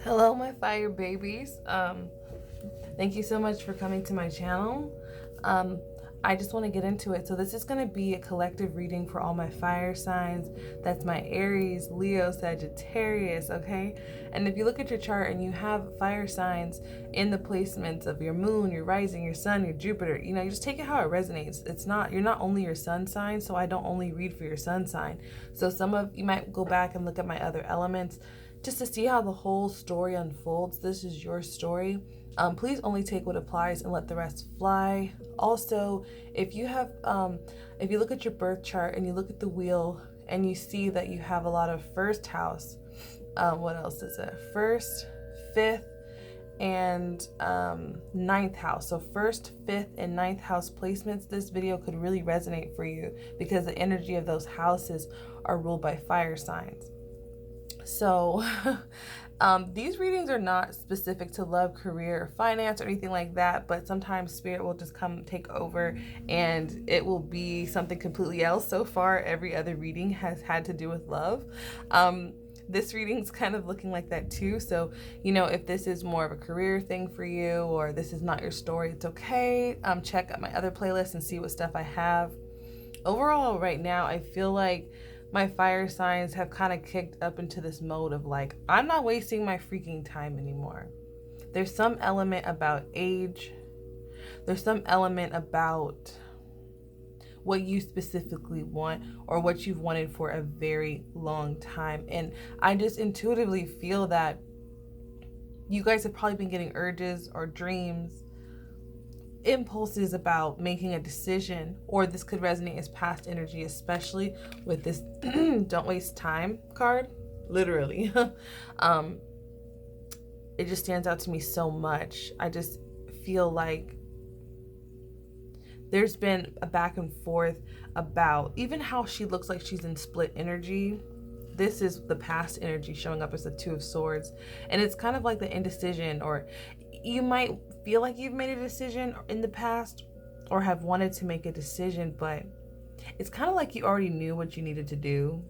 Hello, my fire babies. Thank you so much for coming to my channel. Um, I just want to get into it. So this is going to be a collective reading for all my fire signs. That's my Aries, Leo, Sagittarius, okay? And if you look at your chart and you have fire signs in the placements of your moon, your rising, your sun, your Jupiter, you just take it how it resonates. You're not only your sun sign, so I don't only read for your sun sign. So you might go back and look at my other elements just to see how the whole story unfolds. This is your story. Please only take what applies and let the rest fly. Also, if you look at your birth chart and you look at the wheel and you see that you have a lot of first house, what else is it? First, fifth, and ninth house. So first, fifth, and ninth house placements, this video could really resonate for you because the energy of those houses are ruled by fire signs. So these readings are not specific to love, career, or finance or anything like that, but sometimes spirit will just come take over and it will be something completely else. So far, every other reading has had to do with love. This reading's kind of looking like that too. So, if this is more of a career thing for you or this is not your story, it's okay. Check out my other playlists and see what stuff I have. Overall, right now, I feel like my fire signs have kind of kicked up into this mode of like, I'm not wasting my freaking time anymore. There's some element about age. There's some element about what you specifically want or what you've wanted for a very long time. And I just intuitively feel that you guys have probably been getting urges or dreams, impulses about making a decision, or this could resonate as past energy, especially with this don't waste time card. Literally. It just stands out to me so much. I just feel like there's been a back and forth about even how she looks like she's in split energy. This is the past energy showing up as the Two of Swords, and it's kind of like the indecision, or you might feel like you've made a decision in the past or have wanted to make a decision, but it's kind of like you already knew what you needed to do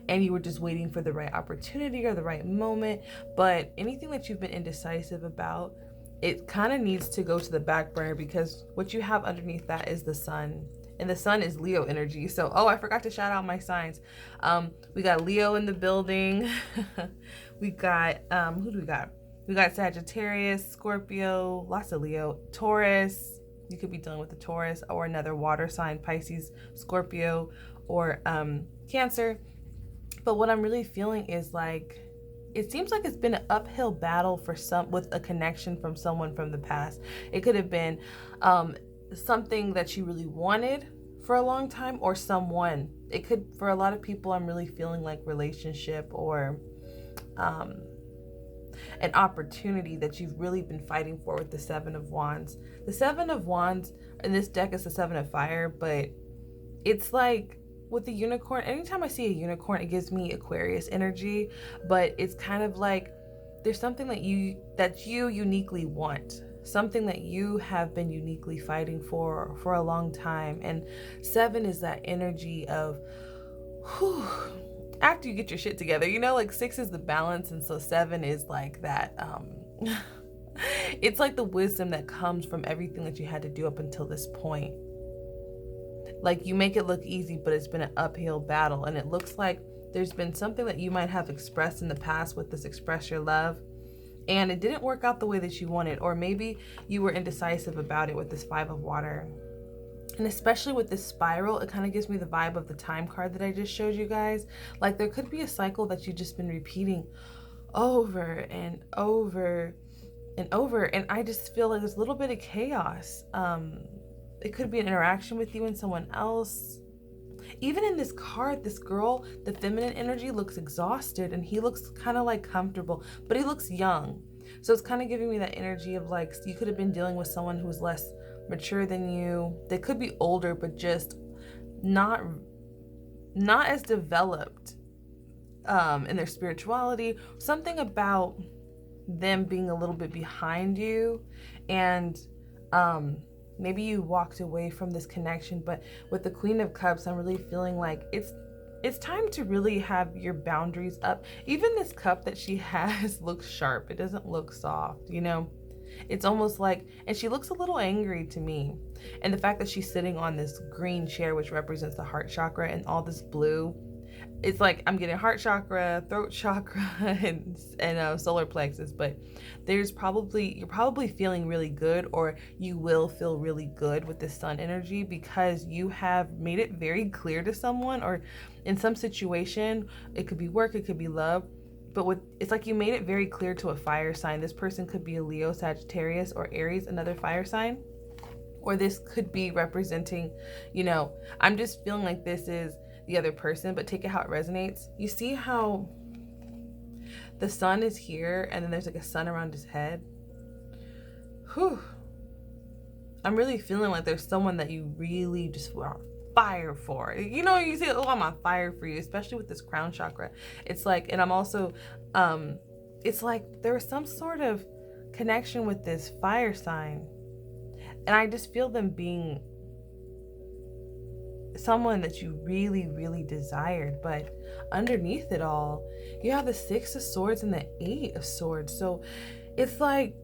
and you were just waiting for the right opportunity or the right moment. But anything that you've been indecisive about, it kind of needs to go to the back burner, because what you have underneath that is the sun. And the sun is Leo energy. So, I forgot to shout out my signs. We got Leo in the building. We got, who do we got? We got Sagittarius, Scorpio, lots of Leo, Taurus. You could be dealing with a Taurus or another water sign, Pisces, Scorpio, or Cancer. But what I'm really feeling is like, it seems like it's been an uphill battle for with a connection from someone from the past. It could have been something that you really wanted for a long time, or someone. It could, for a lot of people, I'm really feeling like relationship or an opportunity that you've really been fighting for with the Seven of Wands. The Seven of Wands in this deck is the Seven of Fire, but it's like with the unicorn, anytime I see a unicorn, it gives me Aquarius energy, but it's kind of like there's something that you uniquely want, something that you have been uniquely fighting for a long time. And 7 is that energy of whew, after you get your shit together, like 6 is the balance, and so 7 is like that it's like the wisdom that comes from everything that you had to do up until this point. Like, you make it look easy, but it's been an uphill battle, and it looks like there's been something that you might have expressed in the past with this express your love, and it didn't work out the way that you wanted, or maybe you were indecisive about it with this 5 of water. And especially with this spiral, it kind of gives me the vibe of the time card that I just showed you guys. Like, there could be a cycle that you've just been repeating over and over and over, and I just feel like there's a little bit of chaos. It could be an interaction with you and someone else. Even in this card, this girl, the feminine energy, looks exhausted, and he looks kind of like comfortable, but he looks young. So it's kind of giving me that energy of like, you could have been dealing with someone who's less mature than you. They could be older, but just not as developed in their spirituality. Something about them being a little bit behind you, and maybe you walked away from this connection. But with the Queen of Cups, I'm really feeling like it's time to really have your boundaries up. Even this cup that she has looks sharp. It doesn't look soft, you know? It's almost like, and she looks a little angry to me. And the fact that she's sitting on this green chair, which represents the heart chakra, and all this blue, it's like I'm getting heart chakra, throat chakra, and solar plexus. But you're probably feeling really good, or you will feel really good with this sun energy, because you have made it very clear to someone, or in some situation, it could be work, it could be love, but it's like you made it very clear to a fire sign. This person could be a Leo, Sagittarius, or Aries, another fire sign, or this could be representing, I'm just feeling like this is the other person, but take it how it resonates. You see how the sun is here and then there's like a sun around his head? Whew. I'm really feeling like there's someone that you really just are on fire for. You say, oh, I'm on fire for you, especially with this crown chakra. It's like, and I'm also, it's like there's some sort of connection with this fire sign. And I just feel them being someone that you really, really desired. But underneath it all, you have the 6 of Swords and the 8 of Swords. So it's like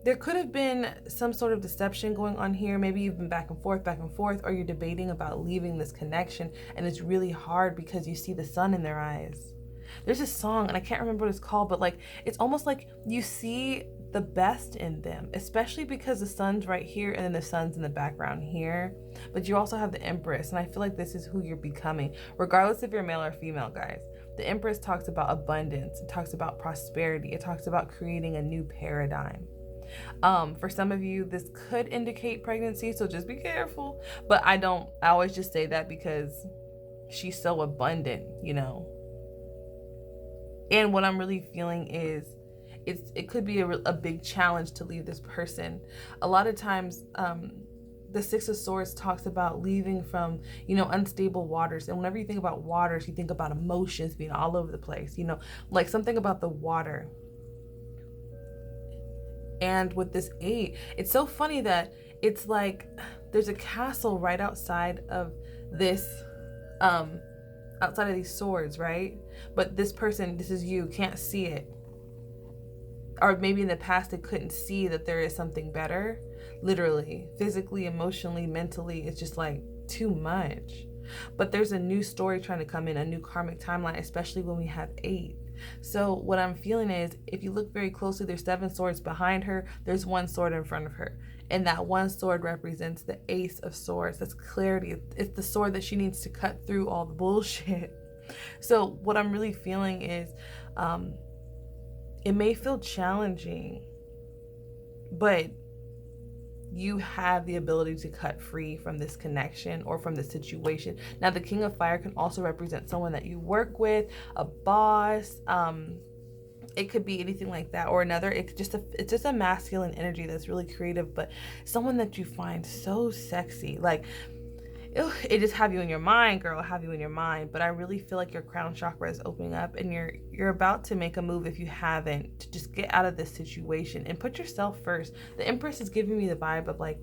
there could have been some sort of deception going on here. Maybe you've been back and forth, or you're debating about leaving this connection, and it's really hard because you see the sun in their eyes. There's a song, and I can't remember what it's called, but like it's almost like you see the best in them, especially because the sun's right here and then the sun's in the background here. But you also have the Empress, and I feel like this is who you're becoming, regardless if you're male or female, guys. The Empress talks about abundance, it talks about prosperity, it talks about creating a new paradigm. For some of you, this could indicate pregnancy, so just be careful. But I always just say that because she's so abundant, And what I'm really feeling is it could be a big challenge to leave this person. A lot of times, the 6 of Swords talks about leaving from, unstable waters. And whenever you think about waters, you think about emotions being all over the place, like something about the water. And with this 8, it's so funny that it's like there's a castle right outside of this, outside of these swords, right? But this person, this is you, can't see it. Or maybe in the past they couldn't see that there is something better. Literally, physically, emotionally, mentally, it's just like too much. But there's a new story trying to come in, a new karmic timeline, especially when we have 8. So what I'm feeling is, if you look very closely, there's 7 swords behind her, there's 1 sword in front of her. And that 1 sword represents the Ace of Swords. That's clarity. It's the sword that she needs to cut through all the bullshit. So what I'm really feeling is, it may feel challenging, but you have the ability to cut free from this connection or from this situation. Now, the King of Fire can also represent someone that you work with, a boss. It could be anything like that, or another. It's just a masculine energy that's really creative, but someone that you find so sexy. Like, it just have you in your mind, girl, have you in your mind. But I really feel like your crown chakra is opening up, and you're about to make a move, if you haven't, to just get out of this situation and put yourself first. The Empress is giving me the vibe of like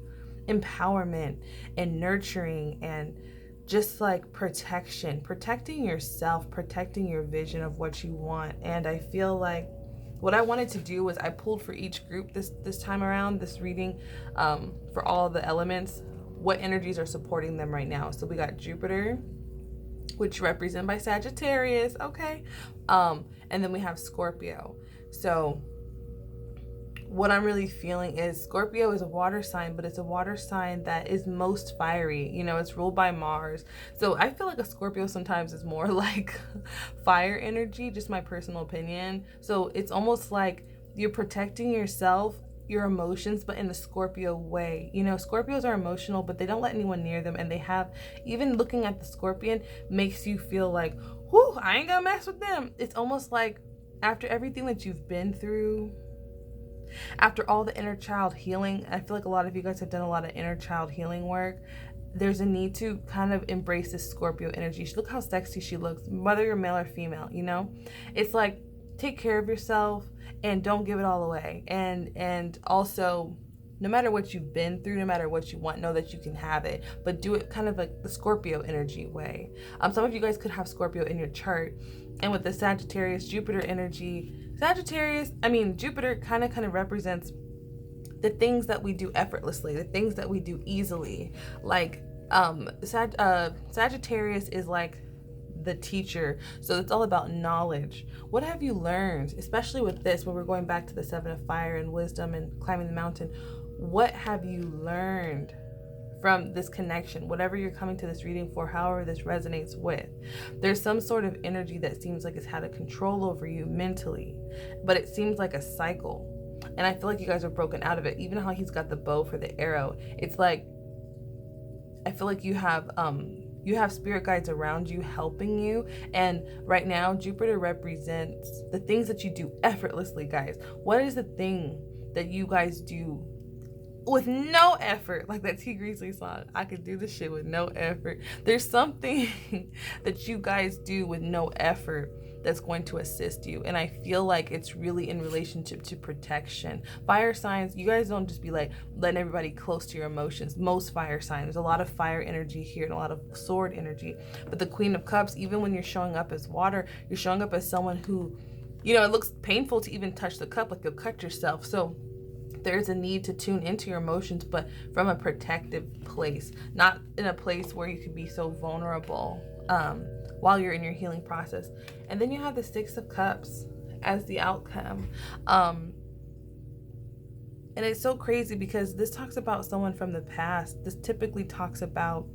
empowerment and nurturing and just like protecting yourself, protecting your vision of what you want. And I feel like what I wanted to do was I pulled for each group this time around, this reading, for all the elements, what energies are supporting them right now. So we got Jupiter, which represented by Sagittarius, okay? And then we have Scorpio. So what I'm really feeling is Scorpio is a water sign, but it's a water sign that is most fiery. It's ruled by Mars. So I feel like a Scorpio sometimes is more like fire energy, just my personal opinion. So it's almost like you're protecting yourself, your emotions, but in the Scorpio way. Scorpios are emotional, but they don't let anyone near them. And they have, even looking at the Scorpion makes you feel like, whoo, I ain't gonna mess with them. It's almost like after everything that you've been through, after all the inner child healing, I feel like a lot of you guys have done a lot of inner child healing work. There's a need to kind of embrace this Scorpio energy. Look how sexy she looks, whether you're male or female, It's like, take care of yourself and don't give it all away. And also no matter what you've been through, no matter what you want, know that you can have it, but do it kind of like the Scorpio energy way. Some of you guys could have Scorpio in your chart, and with the Sagittarius Jupiter energy, Jupiter kind of represents the things that we do effortlessly, the things that we do easily. Like Sagittarius is like the teacher, so it's all about knowledge. What have you learned, especially with this, when we're going back to the 7 of fire and wisdom and climbing the mountain? What have you learned from this connection, whatever you're coming to this reading for, however this resonates with? There's some sort of energy that seems like it's had a control over you mentally, but it seems like a cycle, and I feel like you guys are broken out of it. Even how he's got the bow for the arrow, it's like, I feel like you have spirit guides around you helping you. And right now Jupiter represents the things that you do effortlessly, guys. What is the thing that you guys do with no effort? Like that T Grizzly song, I could do this shit with no effort. There's something that you guys do with no effort that's going to assist you, and I feel like it's really in relationship to protection. Fire signs, you guys don't just be like letting everybody close to your emotions. Most fire signs, there's a lot of fire energy here and a lot of sword energy. But the Queen of Cups, even when you're showing up as water, you're showing up as someone who, it looks painful to even touch the cup, like you'll cut yourself. So there's a need to tune into your emotions, but from a protective place, not in a place where you could be so vulnerable while you're in your healing process. And then you have the 6 of Cups as the outcome. And it's so crazy because this talks about someone from the past. This typically talks about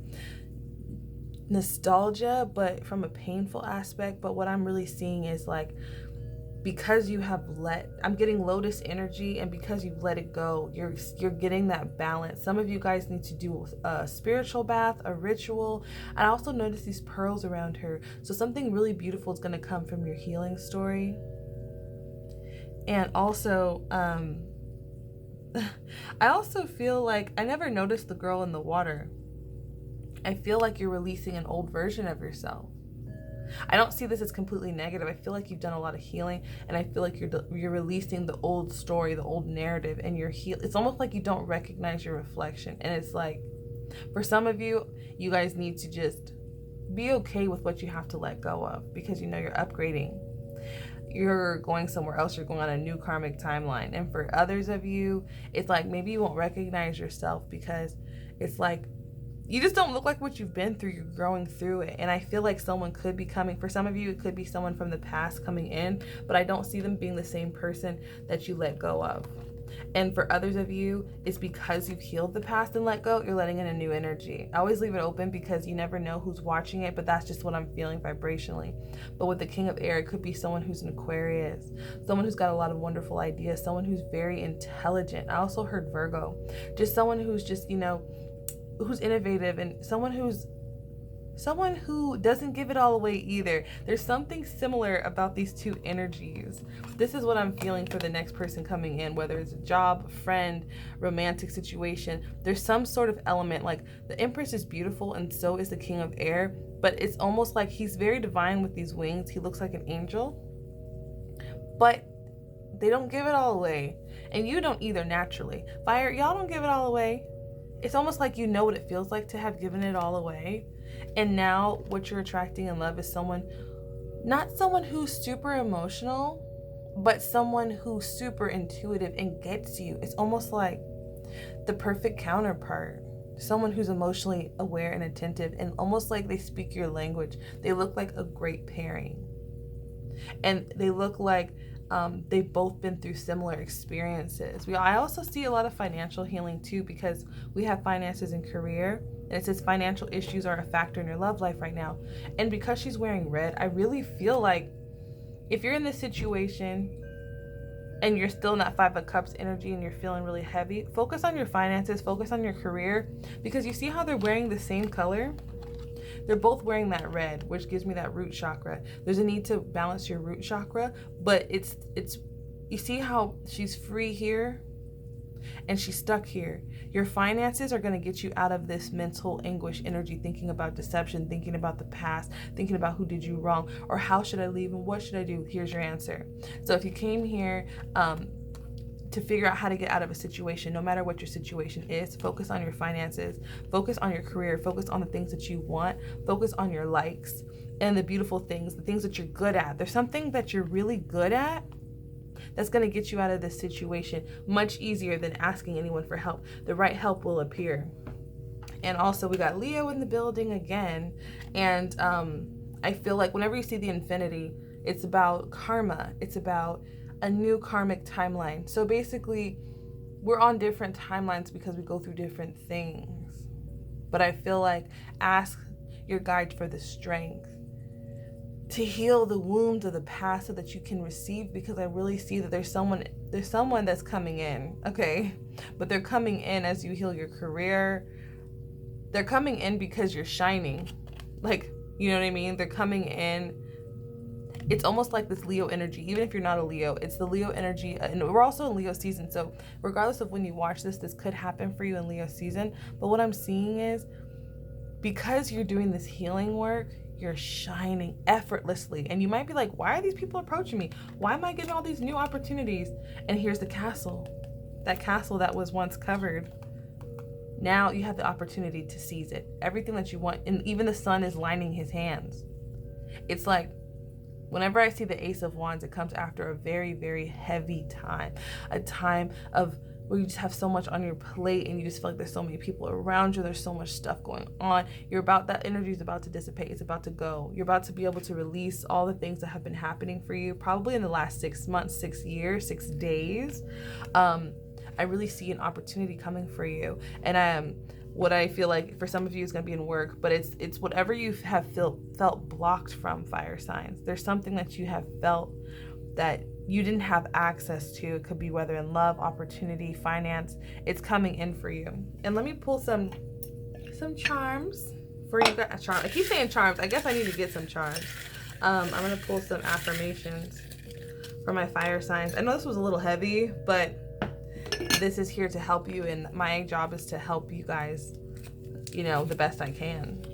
nostalgia, but from a painful aspect. But what I'm really seeing is like, because you have I'm getting lotus energy, and because you've let it go, you're getting that balance. Some of you guys need to do a spiritual bath, a ritual. I also notice these pearls around her. So something really beautiful is going to come from your healing story. And also, I also feel like I never noticed the girl in the water. I feel like you're releasing an old version of yourself. I don't see this as completely negative. I feel like you've done a lot of healing, and I feel like you're releasing the old story, the old narrative, and it's almost like you don't recognize your reflection. And it's like, for some of you, you guys need to just be okay with what you have to let go of, because you're upgrading. You're going somewhere else. You're going on a new karmic timeline. And for others of you, it's like maybe you won't recognize yourself because it's like you just don't look like what you've been through. You're growing through it. And I feel like someone could be coming. For some of you, it could be someone from the past coming in, but I don't see them being the same person that you let go of. And for others of you, it's because you've healed the past and let go, you're letting in a new energy. I always leave it open because you never know who's watching it, but that's just what I'm feeling vibrationally. But with the King of Air, it could be someone who's an Aquarius, someone who's got a lot of wonderful ideas, someone who's very intelligent. I also heard Virgo, just someone who's just, who's innovative, and someone who doesn't give it all away either. There's something similar about these two energies. This is what I'm feeling for the next person coming in, whether it's a job, friend, romantic situation. There's some sort of element, like the Empress is beautiful and so is the King of Air, but it's almost like he's very divine with these wings. He looks like an angel, but they don't give it all away. And you don't either naturally. Fire, y'all don't give it all away. It's almost like you know what it feels like to have given it all away. And now what you're attracting in love is not someone who's super emotional, but someone who's super intuitive and gets you. It's almost like the perfect counterpart. Someone who's emotionally aware and attentive, and almost like they speak your language. They look like a great pairing. And they look like they've both been through similar experiences. I also see a lot of financial healing too, because we have finances and career, and it says financial issues are a factor in your love life right now. And because she's wearing red, I really feel like if you're in this situation and you're still in that 5 of Cups energy and you're feeling really heavy, focus on your finances, focus on your career, because you see how they're wearing the same color? They're both wearing that red, which gives me that root chakra. There's a need to balance your root chakra, but it's you see how she's free here and she's stuck here. Your finances are going to get you out of this mental anguish energy, thinking about deception, thinking about the past, thinking about who did you wrong, or how should I leave and what should I do? Here's your answer. So if you came here to figure out how to get out of a situation, no matter what your situation is. Focus on your finances, focus on your career, focus on the things that you want, focus on your likes and the beautiful things, the things that you're good at. There's something that you're really good at that's going to get you out of this situation much easier than asking anyone for help. The right help will appear. And also we got Leo in the building again. And I feel like whenever you see the infinity, it's about karma. It's about a new karmic timeline. So basically, we're on different timelines because we go through different things. But I feel like ask your guide for the strength to heal the wounds of the past so that you can receive, because I really see that there's someone that's coming in, okay? But they're coming in as you heal your career. They're coming in because you're shining. Like, you know what I mean? They're coming in. It's almost like this Leo energy. Even if you're not a Leo, it's the Leo energy. And we're also in Leo season. So regardless of when you watch this could happen for you in Leo season. But what I'm seeing is, because you're doing this healing work, you're shining effortlessly. And you might be like, why are these people approaching me? Why am I getting all these new opportunities? And here's the castle. That castle that was once covered. Now you have the opportunity to seize it. Everything that you want. And even the sun is lining his hands. It's like, whenever I see the Ace of Wands, it comes after a very, very heavy time. A time of where you just have so much on your plate and you just feel like there's so many people around you. There's so much stuff going on. That energy is about to dissipate. It's about to go. You're about to be able to release all the things that have been happening for you, probably in the last 6 months, 6 years, 6 days. I really see an opportunity coming for you. And what I feel like for some of you is going to be in work, but it's whatever you have felt blocked from, fire signs. There's something that you have felt that you didn't have access to. It could be whether in love, opportunity, finance. It's coming in for you. And let me pull some charms for you guys. I keep saying charms. I guess I need to get some charms. I'm going to pull some affirmations for my fire signs. I know this was a little heavy, but this is here to help you, and my job is to help you guys, the best I can.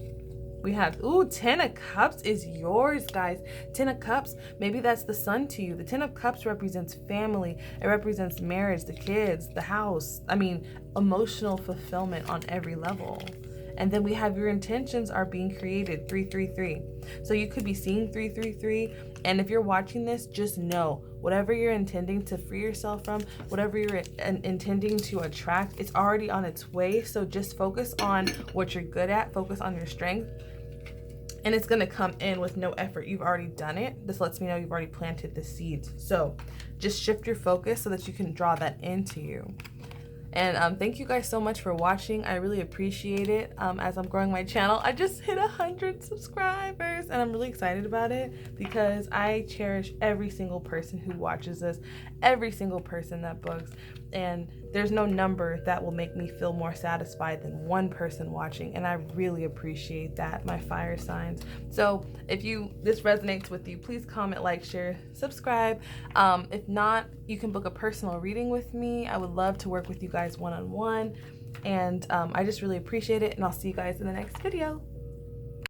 We have, 10 of Cups is yours, guys. 10 of Cups, maybe that's the sun to you. The 10 of Cups represents family. It represents marriage, the kids, the house. Emotional fulfillment on every level. And then we have your intentions are being created, 333. So you could be seeing 333. And if you're watching this, just know whatever you're intending to free yourself from, whatever you're intending to attract, it's already on its way. So just focus on what you're good at, focus on your strength, and it's going to come in with no effort. You've already done it. This lets me know you've already planted the seeds. So just shift your focus so that you can draw that into you. And thank you guys so much for watching. I really appreciate it. As I'm growing my channel, I just hit 100 subscribers and I'm really excited about it because I cherish every single person who watches this, every single person that books, and there's no number that will make me feel more satisfied than one person watching, and I really appreciate that, my fire signs. So if this resonates with you, please comment, like, share, subscribe. If not, you can book a personal reading with me. I would love to work with you guys one-on-one, and I just really appreciate it, and I'll see you guys in the next video.